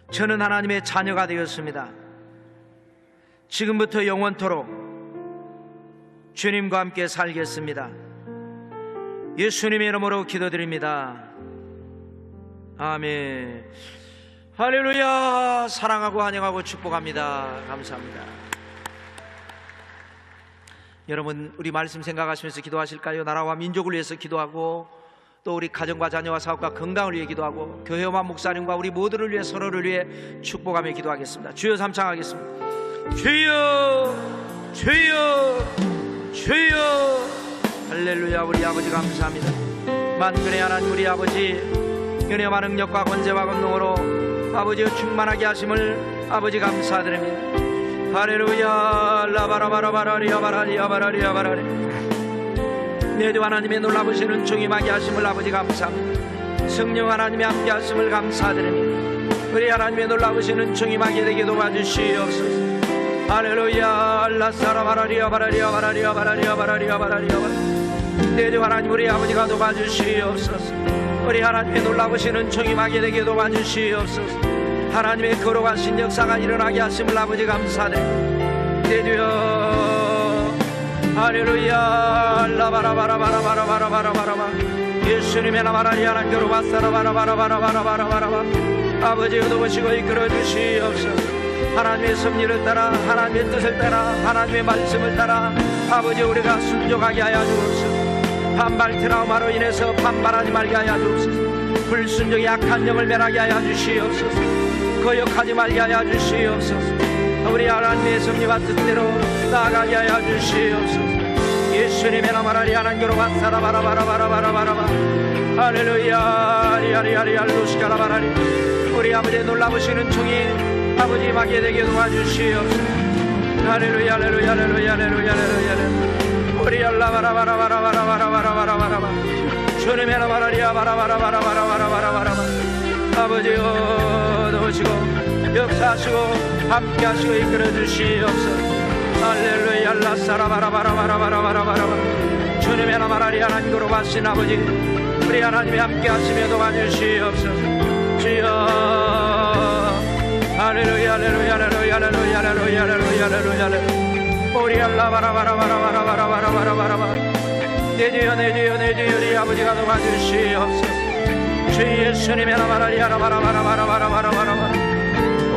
저는 하나님의 자녀가 되었습니다. 지금부터 영원토록 주님과 함께 살겠습니다. 예수님의 이름으로 기도드립니다. 아멘. 할렐루야. 사랑하고 환영하고 축복합니다. 감사합니다. 여러분, 우리 말씀 생각하시면서 기도하실까요? 나라와 민족을 위해서 기도하고 또 우리 가정과 자녀와 사업과 건강을 위해 기도하고 교회와 목사님과 우리 모두를 위해 서로를 위해 축복하며 기도하겠습니다. 주여 삼창하겠습니다. 주여, 주여, 주여. 할렐루야. 우리 아버지 감사합니다. 만군의 하나님 우리 아버지, 은혜와 능력과 권세와 권능으로 아버지의 충만하게 하심을 아버지 감사드립니다. 할렐루야. 라바라바라바라리아바라리아바라리아바라리. 내 주 하나님의 놀라우시는 충임하게 하심을 아버지 감사합니다. 성령 하나님의 함께 하심을 감사드립니다. 우리 하나님의 놀라우시는 충임하게 되게 도와주시옵소서. 할렐루야. 라사라바라리아바라리아바라리아바라리아바라리아바라리아바라. 내 주 하나님 우리 아버지가 도와주시옵소서. 우리 하나님의 놀라우시는 충임하게 되게 도와주시옵소서. 하나님의 거룩하신 역사가 일어나게 하심을 아버지 감사드립니다. 내 주여. 할렐루야. 라바라바라바라바라바라바라바라바. 예수님의 나마라리 하나님 거룩하사라바라바라바라바라바라바라바. 아버지 의도하시고 이끌어 주시옵소서. 하나님의 섭리를 따라 하나님의 뜻을 따라 하나님의 말씀을 따라 아버지 우리가 순종하게 하여 주옵소서. 반발 트라우마로 인해서 반발하지 말게 하여 주옵소서. 불순종의 약한 영을 멸하게 하여 주시옵소서. 거역하지 말게 하여 주시옵소서. 우리 하나님의 섭리와 뜻대로 나아가게 하여 주시옵소서. 예수님의 나마라리 하나님으로 왔사라바라바라바라바라바라바. 할렐루야. 리아리아리알루시가라바라리. 우리 아버지의 놀라우시는 종이 아버지 임하게 되게 도와주시옵소서. 할렐루야. 할렐루야. 할렐루야. 할렐루야. 할렐루야. 우리 알라바라바라바라바라바라바라바라바라바. 주님의 나마라리아 바라바라바라바라바라바라바라바. 아버지여 도우시고 역사하시고 함께하시고 이끌어주시옵소서. 할렐루야. 라사라바라바라바라바라바라바라바. 주님의 나마라리 하나님 거룩하신 아버지, 우리 하나님이 함께하시며 도와주시옵소서. 주여. 할렐루야. 할렐루야. 할렐루야. 할렐루야. 할렐루야. 할렐루야. 할렐루야. 우리 알라바라바라바라바라바라바라바라바. 내 주여 내 주여 내 주여 우리 아버지가 도와주시옵소서. 주 예수님의 나마라리 하나바라바라바라바라바라바라바.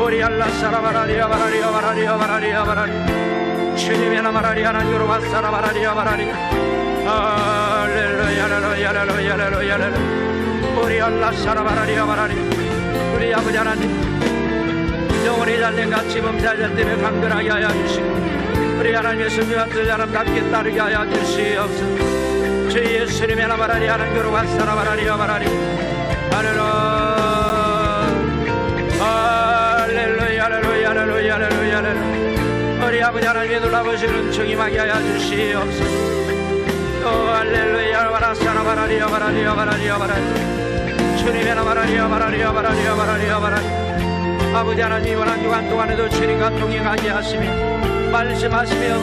우리 알라사라바라리아바라리아바라리아바라리아바라리. 주님의 나마라리 하나님으로 왔사라바라리아바라리. 할렐루야. 할렐루야. 할렐루야. 할렐루야. 할렐루야. 우리 알라사라바라리아바라리. 우리 아버지 하나님 영혼이 잘된 같이 범사에 잘되며 강건하게 하여 주시고 우리 하나님의 성령과 그 사람답게 따르게 하여 주시옵소서. 주 예수님의 나바라리 하나님 교로가 사나바라리 여바라리 할렐루야 할렐루야 할렐루야 할렐루야 할렐루야. 우리 아버지 하나님의 놀라보시는 충임하게 하여 주시옵소서. 할렐루야 바라사나바라리 여바라리 여바라리 여바라리 주님의 나바라리 여바라리 여바라리 여바라리 여바라리. 아버지 하나님 이번 한 주간 동안에도 주님과 동행하게 하시며 말씀하시며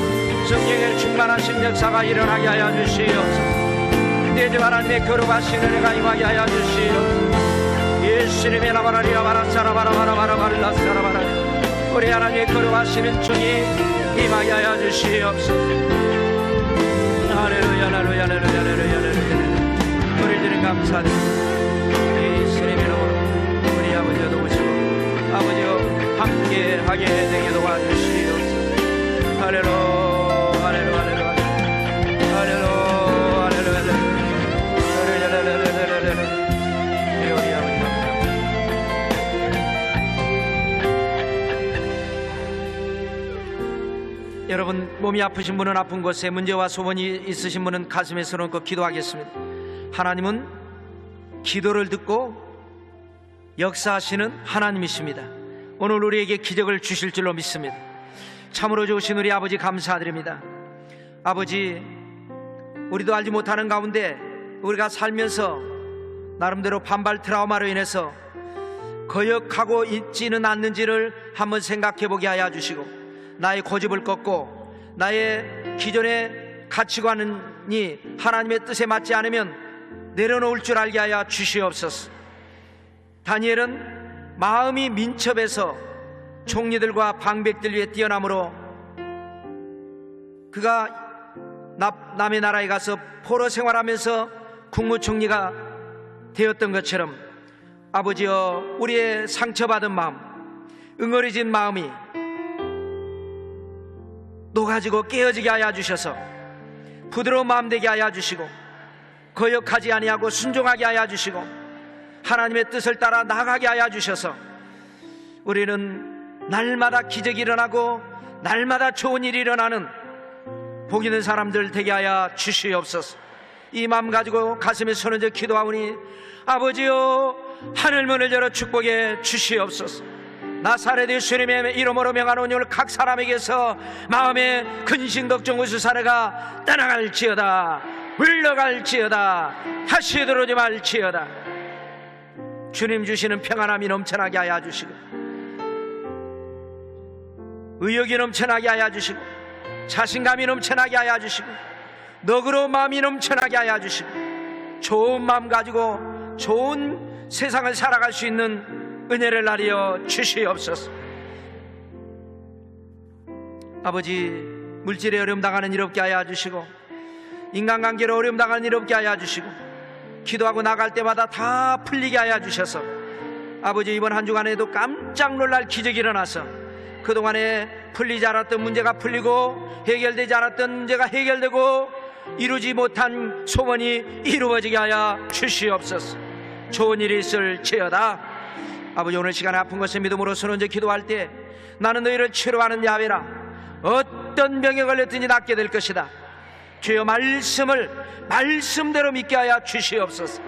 성령의 충만하신 역사가 일어나게 하여 주시옵소서. 내 집 하나님의 거룩하신 은혜가 임하게 하여 주시옵소서. 예수님의 나바라리 여바라사나바라바라바라바라바라바라. 우리 하나님의 거룩하시는 종이 임하게 하여 주시옵소서. 할렐루야 할렐루야 할렐루야 할렐루야 할렐루야. 우리 주님 감사드립니다. 예수님의 이름으로 우리 아버지가 도우시고 아버지와 함께 하게 되게 도와주시옵소서. 할렐루야 할렐루야 할렐루야 할렐루야 할렐루야 할렐루야. 우리 아버지 감사합니다. 여러분 몸이 아프신 분은 아픈 곳에 문제와 소원이 있으신 분은 가슴에 서놓고 기도하겠습니다. 하나님은 기도를 듣고 역사하시는 하나님이십니다. 오늘 우리에게 기적을 주실 줄로 믿습니다. 참으로 좋으신 우리 아버지 감사드립니다. 아버지, 우리도 알지 못하는 가운데 우리가 살면서 나름대로 반발 트라우마로 인해서 거역하고 있지는 않는지를 한번 생각해 보게 하여 주시고 나의 고집을 꺾고 나의 기존의 가치관이 하나님의 뜻에 맞지 않으면 내려놓을 줄 알게 하여 주시옵소서. 다니엘은 마음이 민첩해서 총리들과 방백들 위에 뛰어남으로 그가 남의 나라에 가서 포로 생활하면서 국무총리가 되었던 것처럼 아버지여 우리의 상처받은 마음, 응어리진 마음이 녹아지고 깨어지게 하여 주셔서 부드러운 마음 되게 하여 주시고 거역하지 아니하고 순종하게 하여 주시고 하나님의 뜻을 따라 나가게 하여 주셔서 우리는 날마다 기적이 일어나고 날마다 좋은 일이 일어나는 복 있는 사람들 되게 하여 주시옵소서. 이 마음 가지고 가슴에 손을 얹어 기도하오니 아버지여 하늘문을 열어 축복해 주시옵소서. 나사렛 예수님의 이름으로 명하노니 오늘 각 사람에게서 마음의 근심 걱정 우수사례가 떠나갈지어다, 물러갈지어다, 다시 들어오지 말지어다. 주님 주시는 평안함이 넘쳐나게 하여 주시고 의욕이 넘쳐나게 하여 주시고 자신감이 넘쳐나게 하여 주시고 너그러운 마음이 넘쳐나게 하여 주시고 좋은 마음 가지고 좋은 세상을 살아갈 수 있는 은혜를 나리어 주시옵소서. 아버지, 물질에 어려움 당하는 일 없게 하여 주시고 인간관계로 어려움 당하는 일 없게 하여 주시고 기도하고 나갈 때마다 다 풀리게 하여 주셔서 아버지 이번 한 주간에도 깜짝 놀랄 기적이 일어나서 그동안에 풀리지 않았던 문제가 풀리고 해결되지 않았던 문제가 해결되고 이루지 못한 소원이 이루어지게 하여 주시옵소서. 좋은 일이 있을지어다. 아버지 오늘 시간에 아픈 것을 믿음으로 손 얹어 기도할 때 나는 너희를 치료하는 야훼라. 어떤 병에 걸렸든지 낫게 될 것이다. 주여 말씀을 말씀대로 믿게 하여 주시옵소서.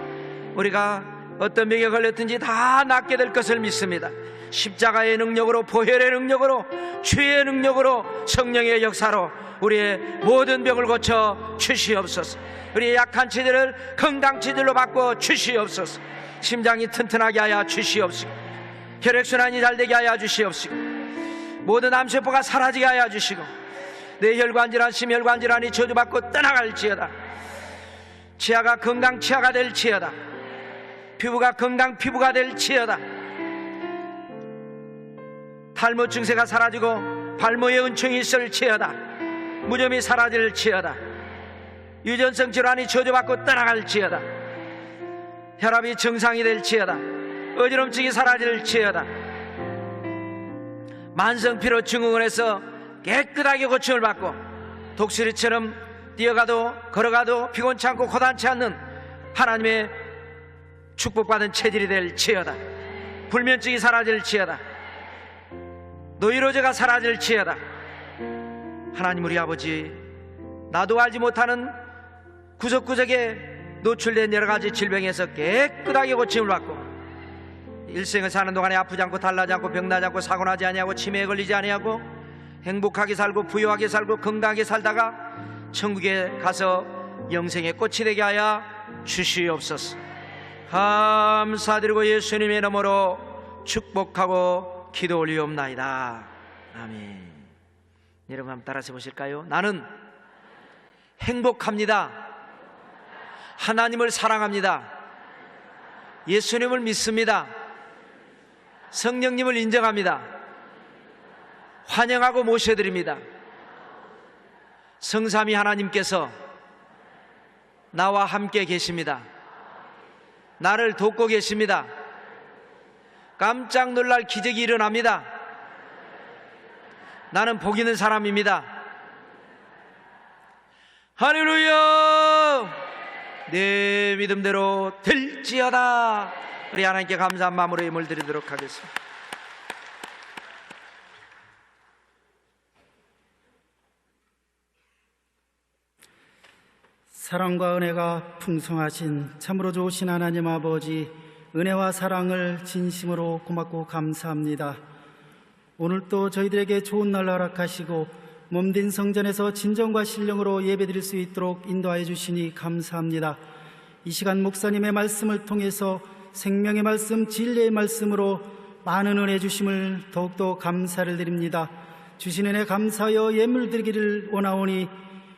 우리가 어떤 병에 걸렸든지 다 낫게 될 것을 믿습니다. 십자가의 능력으로 보혈의 능력으로 주의 능력으로 성령의 역사로 우리의 모든 병을 고쳐 주시옵소서. 우리의 약한 체질을 건강 체질로 바꿔 주시옵소서. 심장이 튼튼하게 하여 주시옵시고 혈액순환이 잘되게 하여 주시옵시고 모든 암세포가 사라지게 하여 주시고 뇌혈관 질환, 심혈관 질환이 저주받고 떠나갈지어다. 치아가 건강 치아가 될지어다. 피부가 건강 피부가 될지어다. 탈모 증세가 사라지고 발모의 은총이 있을지어다. 무좀이 사라질지어다. 유전성 질환이 저주받고 떠나갈지어다. 혈압이 정상이 될지어다. 어지럼증이 사라질지어다. 만성피로 증후군 해서 깨끗하게 고침을 받고 독수리처럼 뛰어가도 걸어가도 피곤치 않고 고단치 않는 하나님의 축복받은 체질이 될지어다. 불면증이 사라질지어다. 노이로 제가 사라질지어다. 하나님 우리 아버지, 나도 알지 못하는 구석구석에 노출된 여러 가지 질병에서 깨끗하게 고침을 받고 일생을 사는 동안에 아프지 않고 달나지 않고 병나지 않고 사고나지 아니하고 치매에 걸리지 아니하고 행복하게 살고 부유하게 살고 건강하게 살다가 천국에 가서 영생의 꽃이 되게 하여 주시옵소서. 감사드리고 예수님의 이름으로 축복하고 기도 올리옵나이다. 아멘. 여러분 한번 따라서 보실까요? 나는 행복합니다. 하나님을 사랑합니다. 예수님을 믿습니다. 성령님을 인정합니다. 환영하고 모셔드립니다. 성삼위 하나님께서 나와 함께 계십니다. 나를 돕고 계십니다. 깜짝 놀랄 기적이 일어납니다. 나는 복 있는 사람입니다. 할렐루야! 내 믿음대로 될지어다. 우리 하나님께 감사한 마음으로 예물 드리도록 하겠습니다. 사랑과 은혜가 풍성하신 참으로 좋으신 하나님 아버지, 은혜와 사랑을 진심으로 고맙고 감사합니다. 오늘도 저희들에게 좋은 날 허락하시고 몸된 성전에서 진정과 신령으로 예배드릴 수 있도록 인도하여 주시니 감사합니다. 이 시간 목사님의 말씀을 통해서 생명의 말씀, 진리의 말씀으로 많은 은혜 주심을 더욱더 감사를 드립니다. 주신 은혜 감사하여 예물 드리기를 원하오니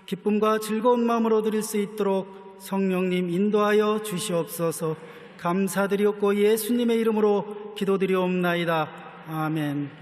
기쁨과 즐거운 마음으로 드릴 수 있도록 성령님 인도하여 주시옵소서. 감사드리옵고 예수님의 이름으로 기도드리옵나이다. 아멘.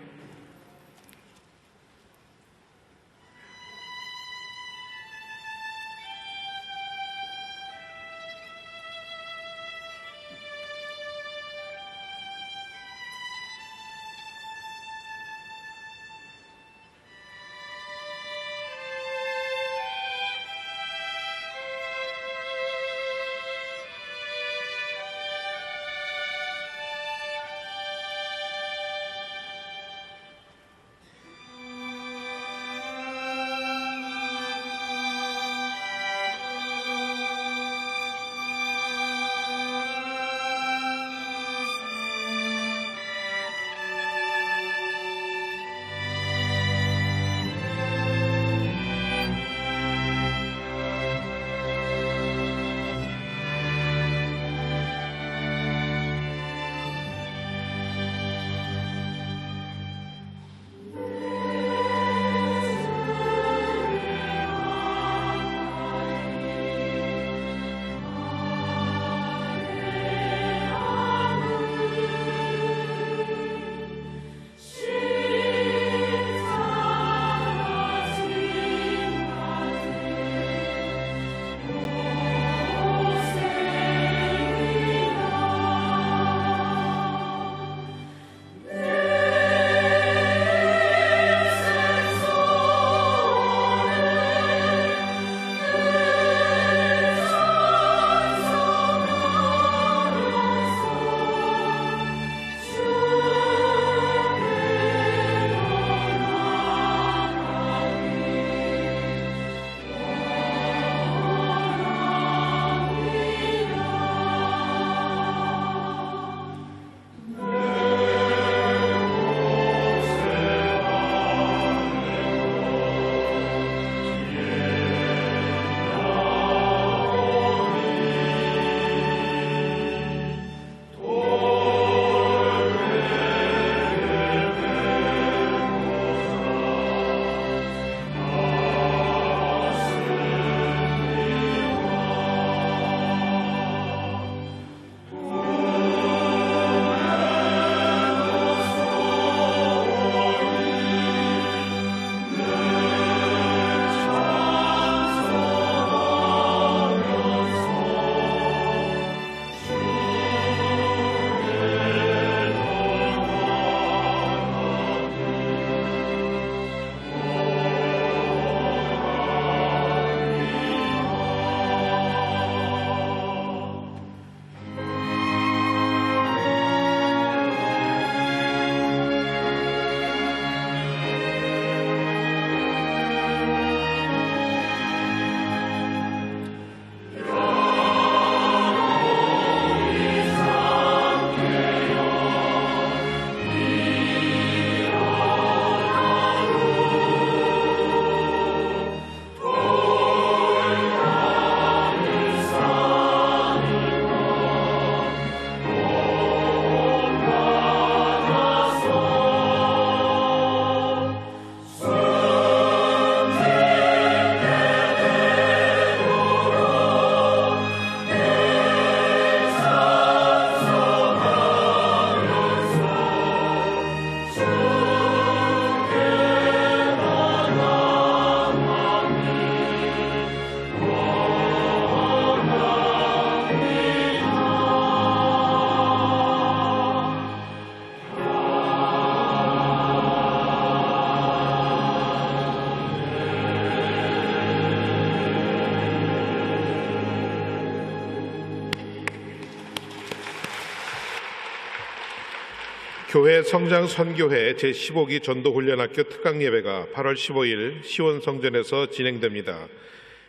교회 성장 선교회 제15기 전도훈련학교 특강예배가 8월 15일 시원성전에서 진행됩니다.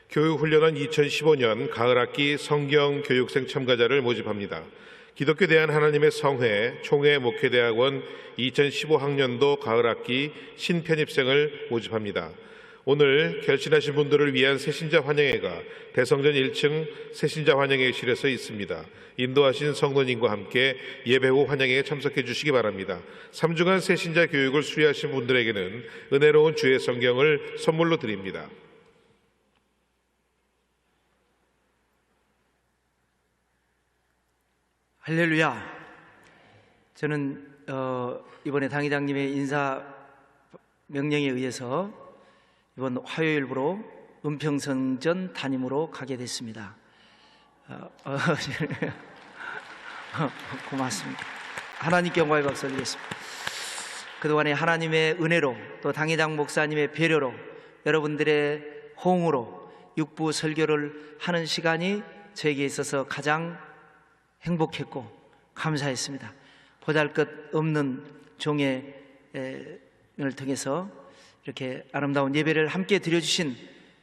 교육훈련은 2015년 가을학기 성경교육생 참가자를 모집합니다. 기독교 대한 하나님의 성회 총회 목회대학원 2015학년도 가을학기 신편입생을 모집합니다. 오늘 결신하신 분들을 위한 새신자 환영회가 대성전 1층 새신자 환영회실에서 있습니다. 인도하신 성도님과 함께 예배 후 환영회에 참석해 주시기 바랍니다. 3주간 새신자 교육을 수료하신 분들에게는 은혜로운 주의 성경을 선물로 드립니다. 할렐루야. 저는 이번에 당회장님의 인사 명령에 의해서 이번 화요일부로 은평성전 담임으로 가게 됐습니다. 고맙습니다. 하나님께 영광의 박수 드리겠습니다. 그동안에 하나님의 은혜로 또 당회장 목사님의 배려로 여러분들의 호응으로 육부 설교를 하는 시간이 저에게 있어서 가장 행복했고 감사했습니다. 보잘것없는 종의 을 통해서 이렇게 아름다운 예배를 함께 드려주신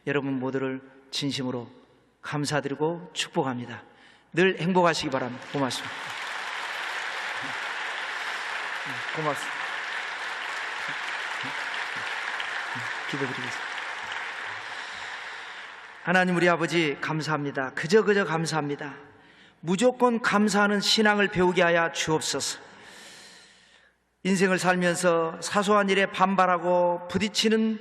여러분 모두를 진심으로 감사드리고 축복합니다. 늘 행복하시기 바랍니다. 고맙습니다. 고맙습니다. 기도드리겠습니다. 하나님 우리 아버지 감사합니다. 그저 감사합니다. 무조건 감사하는 신앙을 배우게 하여 주옵소서. 인생을 살면서 사소한 일에 반발하고 부딪히는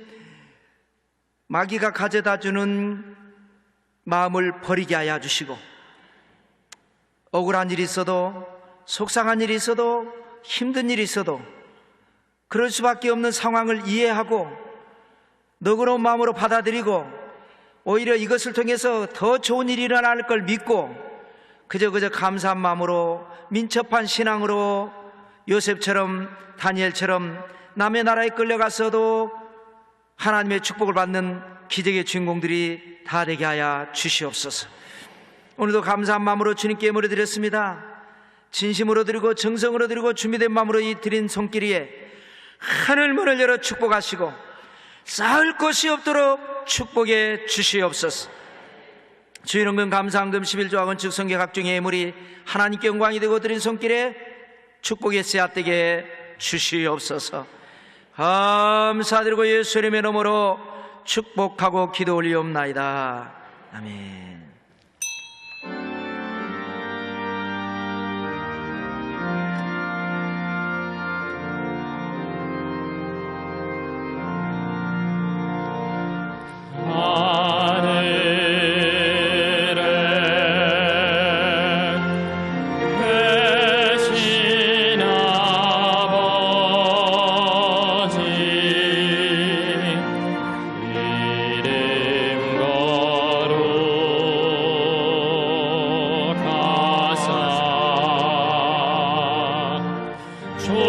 마귀가 가져다주는 마음을 버리게 하여 주시고, 억울한 일이 있어도 속상한 일이 있어도 힘든 일이 있어도 그럴 수밖에 없는 상황을 이해하고 너그러운 마음으로 받아들이고 오히려 이것을 통해서 더 좋은 일이 일어날 걸 믿고 그저 감사한 마음으로 민첩한 신앙으로 요셉처럼 다니엘처럼 남의 나라에 끌려갔어도 하나님의 축복을 받는 기적의 주인공들이 다 되게 하여 주시옵소서. 오늘도 감사한 마음으로 주님께 예물을 드렸습니다. 진심으로 드리고 정성으로 드리고 준비된 마음으로 이 드린 손길 위에 하늘 문을 열어 축복하시고 쌓을 것이 없도록 축복해 주시옵소서. 주의 은근 감사한금 11조학원 즉 성경 각종의 예물이 하나님께 영광이 되고 드린 손길에 축복의 씨앗되게 주시옵소서. 감사드리고 예수의 이름의 이름으로 축복하고 기도 올리옵나이다. 아멘. 주의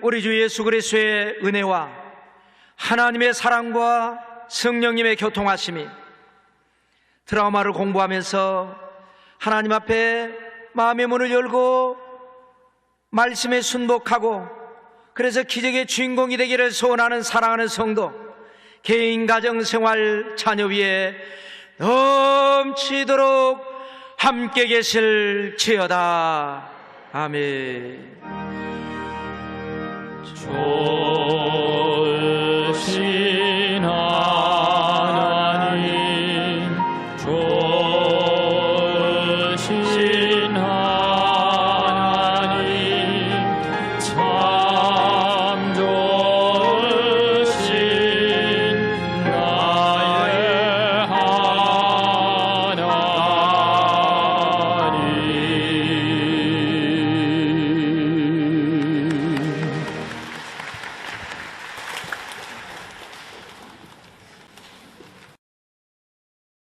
우리 주 예수 그리스도의 은혜와 하나님의 사랑과 성령님의 교통하심이 드라마를 공부하면서 하나님 앞에 마음의 문을 열고 말씀에 순복하고 그래서 기적의 주인공이 되기를 소원하는 사랑하는 성도, 개인, 가정, 생활, 자녀 위에 넘치도록 함께 계실지어다. 아멘.